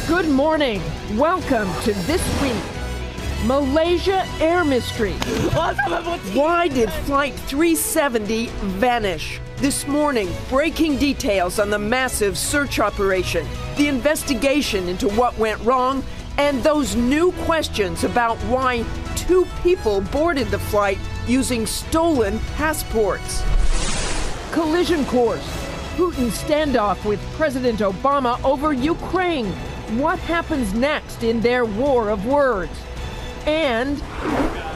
Good morning. Welcome to This Week. Malaysia Air Mystery. Why did Flight 370 vanish? This morning, breaking details on the massive search operation, the investigation into what went wrong, and those new questions about why 2 people boarded the flight using stolen passports. Collision course. Putin standoff with President Obama over Ukraine. What happens next in their war of words? And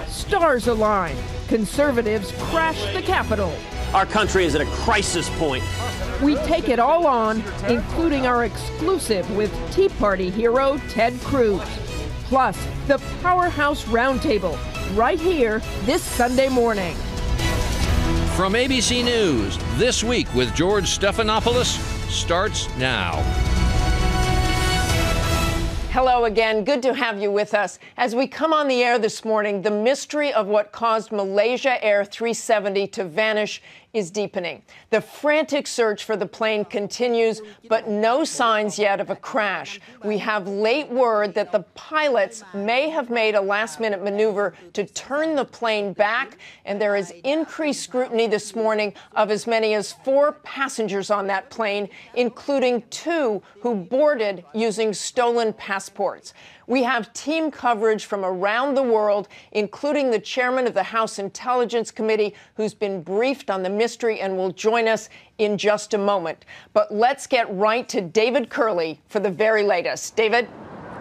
stars align. Conservatives crash the Capitol. Our country is at a crisis point. We take it all on, including our exclusive with Tea Party hero Ted Cruz. Plus, the Powerhouse Roundtable, right here this Sunday morning. From ABC News, This Week with George Stephanopoulos starts now. Hello again. Good to have you with us. As we come on the air this morning, the mystery of what caused Malaysia Air 370 to vanish is deepening. The frantic search for the plane continues, but no signs yet of a crash. We have late word that the pilots may have made a last-minute maneuver to turn the plane back, and there is increased scrutiny this morning of as many as 4 passengers on that plane, including 2 who boarded using stolen passports. We have team coverage from around the world, including the chairman of the House Intelligence Committee, who's been briefed on the mystery and will join us in just a moment. But let's get right to David Kerley for the very latest. David?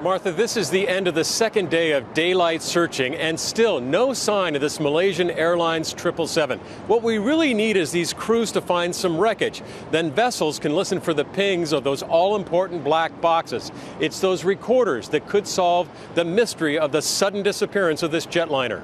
Martha, this is the end of the second day of daylight searching, and still no sign of this Malaysian Airlines 777. What we really need is these crews to find some wreckage. Then vessels can listen for the pings of those all-important black boxes. It's those recorders that could solve the mystery of the sudden disappearance of this jetliner.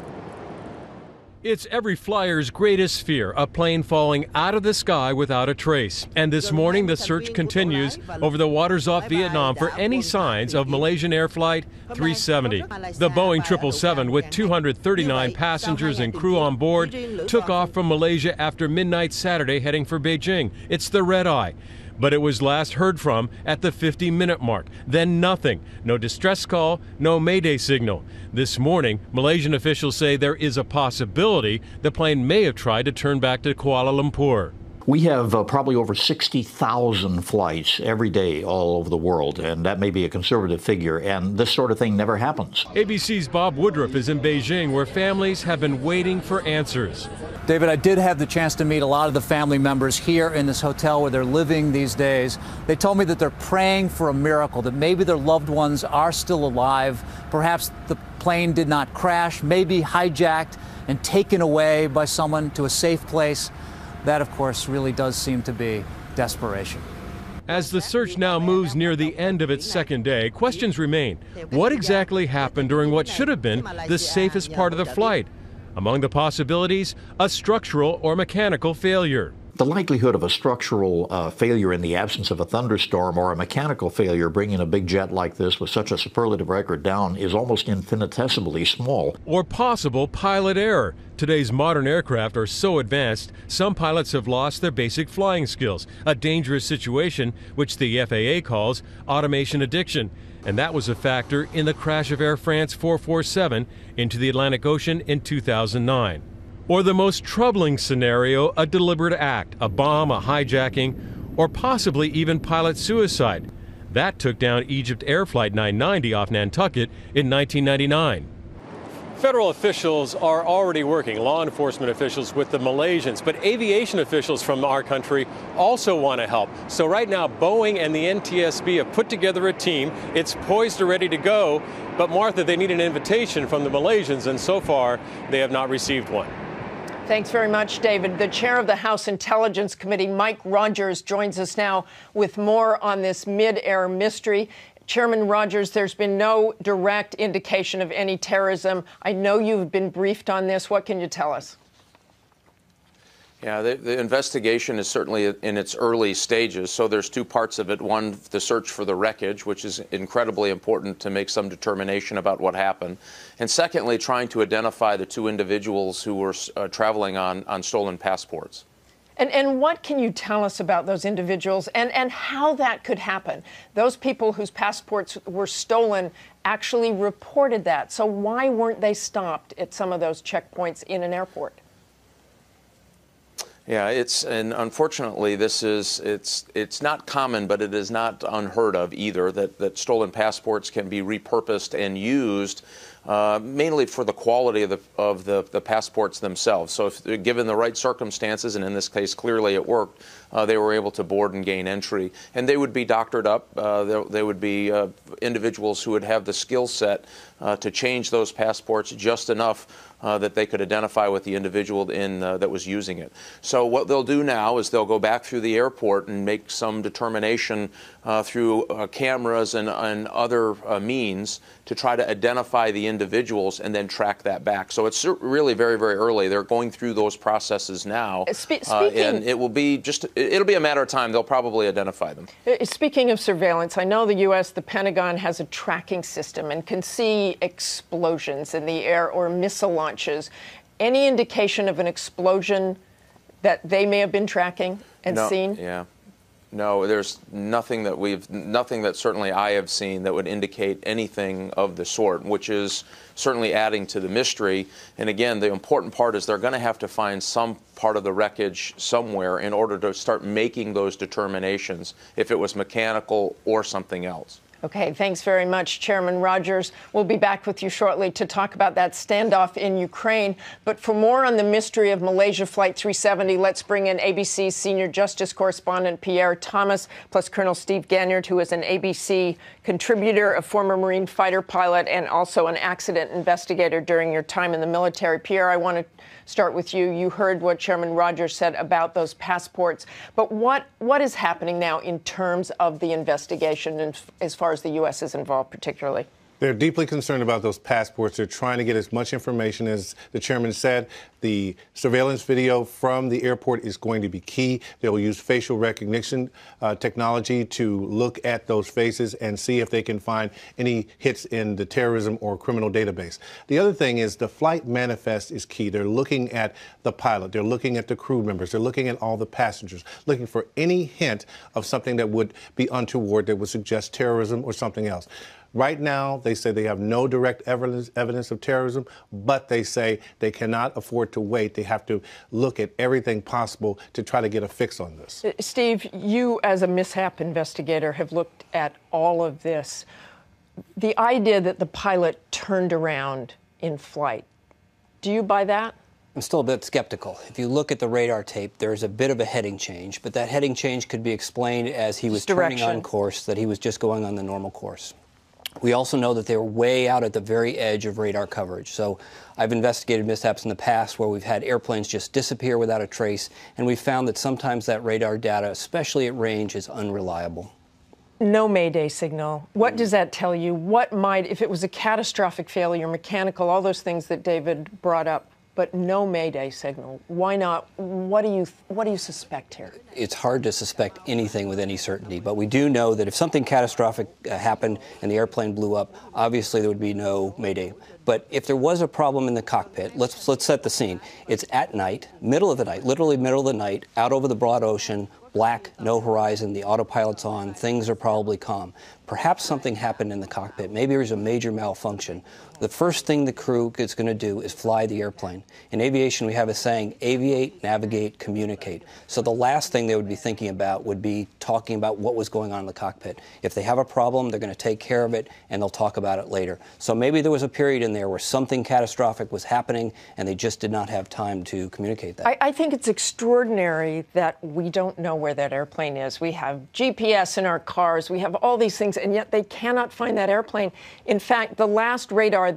It's every flyer's greatest fear, a plane falling out of the sky without a trace. And this morning, the search continues over the waters off Vietnam for any signs of Malaysian Air Flight 370. The Boeing 777, with 239 passengers and crew on board, took off from Malaysia after midnight Saturday, heading for Beijing. It's the red eye. But it was last heard from at the 50-minute mark. Then nothing. No distress call, no mayday signal. This morning, Malaysian officials say there is a possibility the plane may have tried to turn back to Kuala Lumpur. We have probably over 60,000 flights every day all over the world, and that may be a conservative figure, and this sort of thing never happens. ABC's Bob Woodruff is in Beijing, where families have been waiting for answers. David, I did have the chance to meet a lot of the family members here in this hotel where they're living these days. They told me that they're praying for a miracle, that maybe their loved ones are still alive. Perhaps the plane did not crash, maybe hijacked and taken away by someone to a safe place. That, of course, really does seem to be desperation. As the search now moves near the end of its second day, questions remain. What exactly happened during what should have been the safest part of the flight? Among the possibilities, a structural or mechanical failure. The likelihood of a structural failure in the absence of a thunderstorm or a mechanical failure bringing a big jet like this with such a superlative record down is almost infinitesimally small. Or possible pilot error. Today's modern aircraft are so advanced, some pilots have lost their basic flying skills, a dangerous situation which the FAA calls automation addiction. And that was a factor in the crash of Air France 447 into the Atlantic Ocean in 2009. Or the most troubling scenario, a deliberate act, a bomb, a hijacking, or possibly even pilot suicide. That took down Egypt Air Flight 990 off Nantucket in 1999. Federal officials are already working, law enforcement officials, with the Malaysians, but aviation officials from our country also want to help. So right now, Boeing and the NTSB have put together a team. It's poised and ready to go, but Martha, they need an invitation from the Malaysians, and so far, they have not received one. Thanks very much, David. The chair of the House Intelligence Committee, Mike Rogers, joins us now with more on this mid-air mystery. Chairman Rogers, there's been no direct indication of any terrorism. I know you've been briefed on this. What can you tell us? Yeah, the investigation is certainly in its early stages, so there's 2 parts of it. One, the search for the wreckage, which is incredibly important to make some determination about what happened. And secondly, trying to identify the 2 individuals who were traveling on stolen passports. And what can you tell us about those individuals and how that could happen? Those people whose passports were stolen actually reported that. So why weren't they stopped at some of those checkpoints in an airport? Yeah, and unfortunately, it's not common, but it is not unheard of either that stolen passports can be repurposed and used mainly for the quality of the passports themselves. So if given the right circumstances, and in this case clearly it worked, they were able to board and gain entry. And they would be doctored up. They would be individuals who would have the skill set to change those passports just enough that they could identify with the individual that was using it. So what they'll do now is they'll go back through the airport and make some determination through cameras and other means to try to identify the individuals and then track that back. So it's really very, very early. They're going through those processes now, and it'll be a matter of time. They'll probably identify them. Speaking of surveillance, I know the U.S., the Pentagon has a tracking system and can see explosions in the air or missile launches. Any indication of an explosion that they may have been tracking and seen? Yeah. No, there's nothing that certainly I have seen that would indicate anything of the sort, which is certainly adding to the mystery. And again, the important part is they're going to have to find some part of the wreckage somewhere in order to start making those determinations, if it was mechanical or something else. Okay, thanks very much, Chairman Rogers. We'll be back with you shortly to talk about that standoff in Ukraine. But for more on the mystery of Malaysia Flight 370, let's bring in ABC's senior justice correspondent Pierre Thomas, plus Colonel Steve Ganyard, who is an ABC contributor, a former Marine fighter pilot, and also an accident investigator during your time in the military. Pierre, I want to start with you. You heard what Chairman Rogers said about those passports. But what is happening now in terms of the investigation, and as far as the U.S. is involved particularly? They're deeply concerned about those passports. They're trying to get as much information as the chairman said. The surveillance video from the airport is going to be key. They will use facial recognition technology to look at those faces and see if they can find any hits in the terrorism or criminal database. The other thing is the flight manifest is key. They're looking at the pilot. They're looking at the crew members. They're looking at all the passengers, looking for any hint of something that would be untoward, that would suggest terrorism or something else. Right now, they say they have no direct evidence of terrorism, but they say they cannot afford to wait. They have to look at everything possible to try to get a fix on this. Steve, you as a mishap investigator have looked at all of this. The idea that the pilot turned around in flight, do you buy that? I'm still a bit skeptical. If you look at the radar tape, there's a bit of a heading change, but that heading change could be explained as he was turning on course, that he was just going on the normal course. We also know that they were way out at the very edge of radar coverage. So I've investigated mishaps in the past where we've had airplanes just disappear without a trace, and we've found that sometimes that radar data, especially at range, is unreliable. No Mayday signal. What does that tell you? What might, if it was a catastrophic failure, mechanical, all those things that David brought up, but no Mayday signal? Why not? What do you suspect here? It's hard to suspect anything with any certainty, but we do know that if something catastrophic happened and the airplane blew up, obviously there would be no Mayday. But if there was a problem in the cockpit, let's set the scene. It's at night, middle of the night, literally middle of the night, out over the broad ocean, black, no horizon, the autopilot's on, things are probably calm. Perhaps something happened in the cockpit. Maybe there's a major malfunction. The first thing the crew is going to do is fly the airplane. In aviation, we have a saying, aviate, navigate, communicate. So the last thing they would be thinking about would be talking about what was going on in the cockpit. If they have a problem, they're going to take care of it, and they'll talk about it later. So maybe there was a period in there where something catastrophic was happening, and they just did not have time to communicate that. I think it's extraordinary that we don't know where that airplane is. We have GPS in our cars. We have all these things, and yet they cannot find that airplane. In fact, the last radar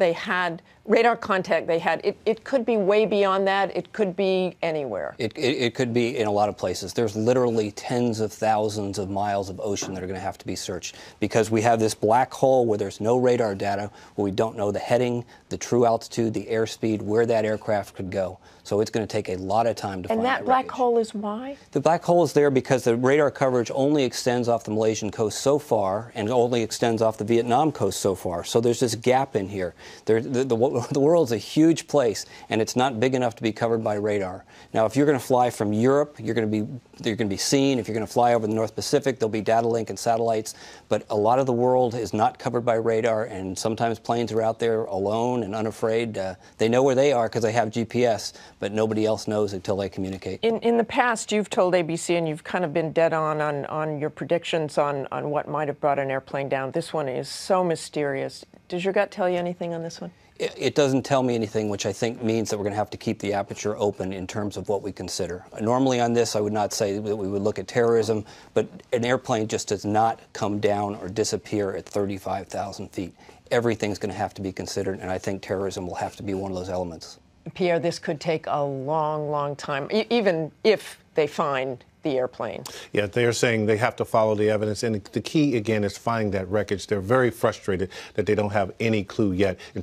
contact they had, it could be way beyond that. It could be anywhere. It could be in a lot of places. There's literally tens of thousands of miles of ocean that are going to have to be searched because we have this black hole where there's no radar data, where we don't know the heading, the true altitude, the airspeed, where that aircraft could go. So it's going to take a lot of time to find that wreckage. And that black hole is why? The black hole is there because the radar coverage only extends off the Malaysian coast so far and only extends off the Vietnam coast so far. So there's this gap in here. What the world's a huge place, and it's not big enough to be covered by radar. Now, if you're going to fly from Europe, you're going to be seen. If you're going to fly over the North Pacific, there'll be data link and satellites. But a lot of the world is not covered by radar, and sometimes planes are out there alone and unafraid. They know where they are because they have GPS, but nobody else knows until they communicate. In the past, you've told ABC, and you've kind of been dead on your predictions on what might have brought an airplane down. This one is so mysterious. Does your gut tell you anything on this one? It doesn't tell me anything, which I think means that we're going to have to keep the aperture open in terms of what we consider. Normally on this, I would not say that we would look at terrorism, but an airplane just does not come down or disappear at 35,000 feet. Everything's going to have to be considered, and I think terrorism will have to be one of those elements. Pierre, this could take a long, long time, even if they find the airplane. Yeah, they're saying they have to follow the evidence. And the key, again, is finding that wreckage. They're very frustrated that they don't have any clue yet in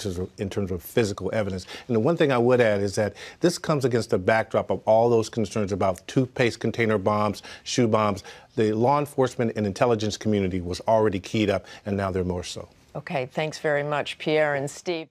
terms of physical evidence. And the one thing I would add is that this comes against the backdrop of all those concerns about toothpaste container bombs, shoe bombs. The law enforcement and intelligence community was already keyed up, and now they're more so. Okay, thanks very much, Pierre and Steve.